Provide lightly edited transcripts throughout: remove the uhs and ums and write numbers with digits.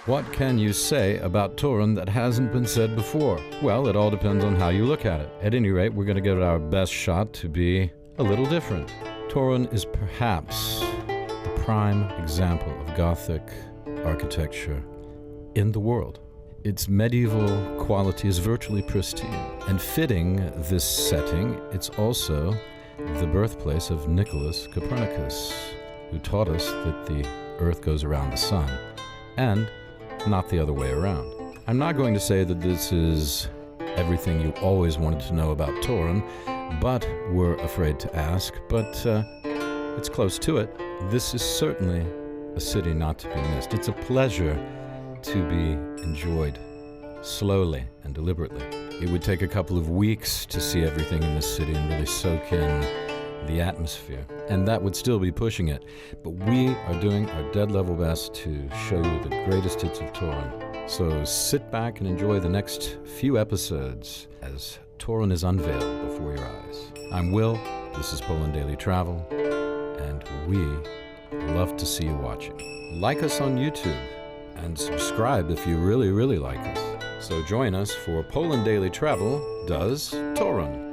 What can you say about Torun that hasn't been said before? Well, it all depends on how you look at it. At any rate, we're going to give it our best shot to be a little different. Torun is perhaps the prime example of Gothic architecture in the world. Its medieval quality is virtually pristine. And fitting this setting, it's also the birthplace of Nicholas Copernicus, who taught us that the Earth goes around the sun, and not the other way around. I'm not going to say that this is everything you always wanted to know about Torun, but were afraid to ask, but it's close to it. This is certainly a city not to be missed. It's a pleasure to be enjoyed slowly and deliberately. It would take a couple of weeks to see everything in this city and really soak in the atmosphere, and that would still be pushing it. But we are doing our dead level best to show you the greatest hits of Torun. So sit back and enjoy the next few episodes as Torun is unveiled before your eyes. I'm Will, this is Poland Daily Travel, and we love to see you watching. Like us on YouTube, and subscribe if you really, really like us. So join us for Poland Daily Travel does Torun.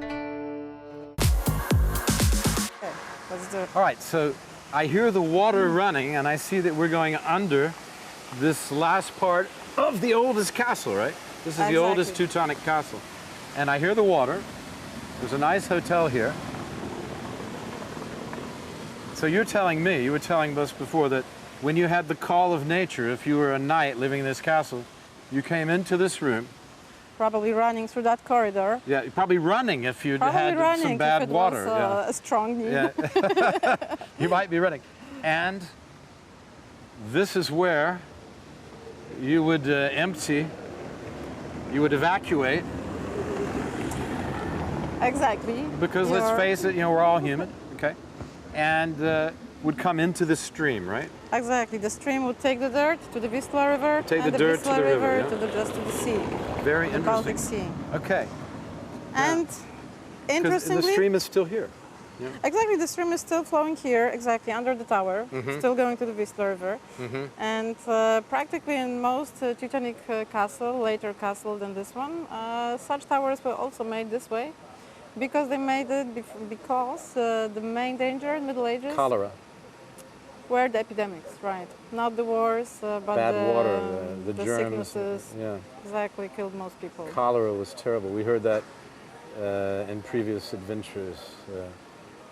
All right, so I hear the water running, and I see that we're going under this last part of the oldest castle, right? This is the oldest Teutonic castle. And I hear the water. There's a nice hotel here. So you're telling me, you were telling us before that when you had the call of nature, if you were a knight living in this castle, you came into this room. Probably running through that corridor. Yeah, probably running if you'd had some bad water. Was, a strong need. Yeah. You might be running. And this is where you would empty, you would evacuate. Exactly. Because let's face it, you know, we're all human, okay? And would come into the stream, right? Exactly. The stream would take the dirt to the Vistula River, take the dirt Vistula to the river, yeah. to the sea. Very the interesting. Baltic Sea. Okay. And interestingly, the stream is still here. Yeah. Exactly, the stream is still flowing here, exactly under the tower, still going to the Vistula River. And practically in most Teutonic castle, later castle than this one, such towers were also made this way, because they made it because the main danger in Middle Ages Cholera. were the epidemics, right? Not the wars, but bad water, the germs. Sicknesses. Yeah. Exactly, killed most people. Cholera was terrible. We heard that in previous adventures,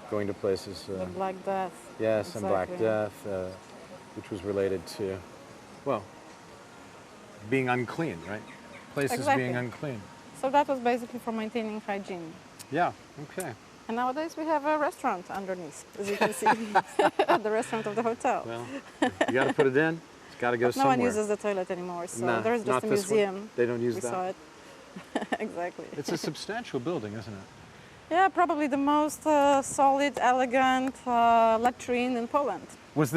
going to places. The Black Death. Yes, exactly. And Black Death, which was related to, well, being unclean, right? Places being unclean. So that was basically for maintaining hygiene. Yeah, okay. And nowadays we have a restaurant underneath, as you can see, the restaurant of the hotel. Well, you got to put it in. It's got to go somewhere. No one uses the toilet anymore, so nah, there's just a museum. They don't use we that. saw it. Exactly. It's a substantial building, isn't it? Yeah, probably the most solid, elegant latrine in Poland. Has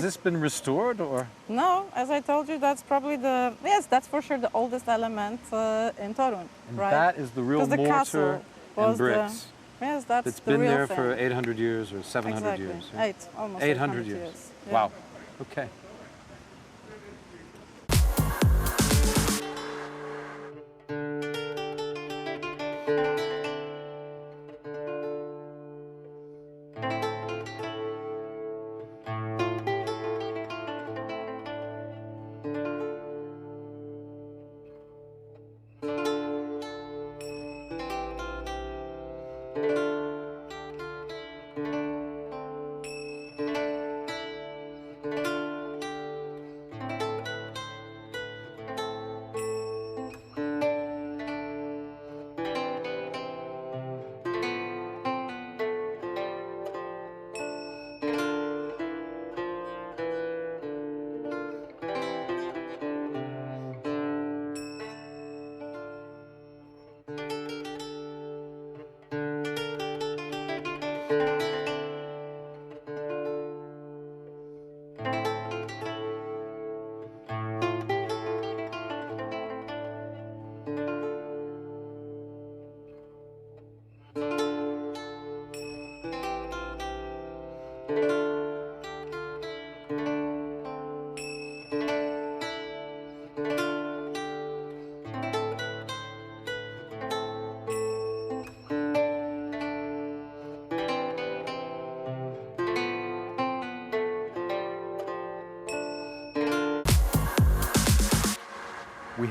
this been restored or? No, as I told you, that's probably that's for sure the oldest element in Torun, and right? That is the real mortar and bricks. Yes, that's it's the been real there thing. for 800 years or 700 years. Yeah? Almost 800 years. Yeah. Wow. Okay.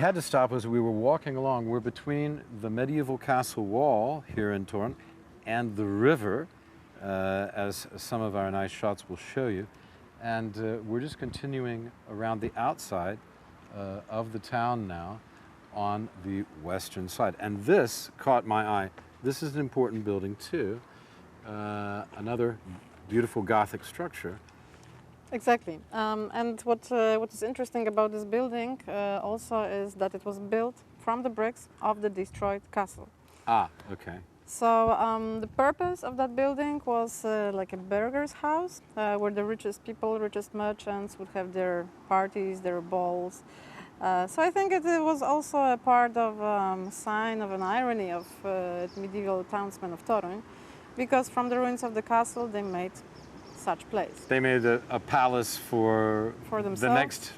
had to stop as we were walking along. We're between the medieval castle wall here in Torun and the river, as some of our nice shots will show you. And we're just continuing around the outside of the town now on the western side. And this caught my eye. This is an important building too. Another beautiful Gothic structure. Exactly. And what is interesting about this building also is that it was built from the bricks of the destroyed castle. Ah, okay. So the purpose of that building was like a burgher's house where the richest people, richest merchants would have their parties, their balls. So I think it was also a part of sign of an irony of medieval townsmen of Toruń, because from the ruins of the castle they made such place. They made a palace for themselves. The next,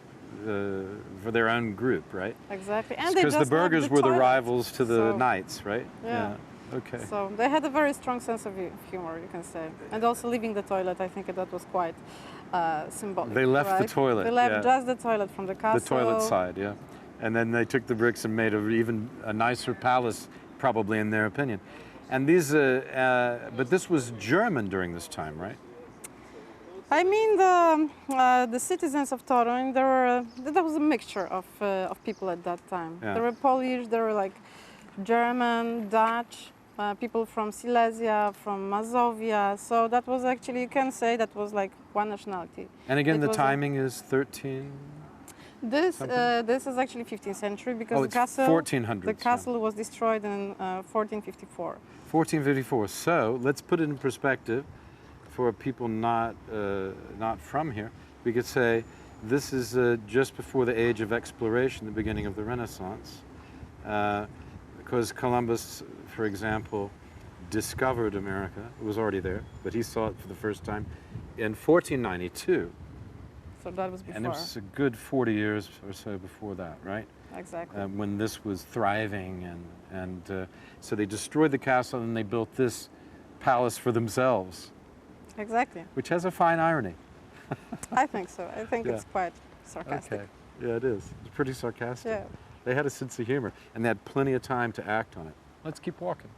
for their own group, right? Exactly. And because the burghers were the toilet. rivals to the So, knights, right? Yeah. Okay. So they had a very strong sense of humor, you can say. And also leaving the toilet, I think that was quite symbolic. They left the right? toilet. They left yeah. just the toilet from the castle. The toilet side, yeah. And then they took the bricks and made even a nicer palace, probably in their opinion. And these, but this was German during this time, right? I mean, the citizens of Toruń, there was a mixture of people at that time. Yeah. There were Polish, there were like German, Dutch, people from Silesia, from Mazovia. So that was actually, you can say that was like one nationality. And again, the was timing is 13? This is actually 15th century because Oh, the it's castle, 1400s. the castle was destroyed in 1454. 1454. So let's put it in perspective for people not from here. We could say this is just before the age of exploration, the beginning of the Renaissance. Because Columbus, for example, discovered America. It was already there, but he saw it for the first time in 1492. So that was before. And it was a good 40 years or so before that, right? Exactly. When this was thriving, and so they destroyed the castle and they built this palace for themselves. Exactly. Which has a fine irony. I think so. I think Yeah. it's quite sarcastic. Okay. Yeah, it is. It's pretty sarcastic. Yeah. They had a sense of humor, and they had plenty of time to act on it. Let's keep walking.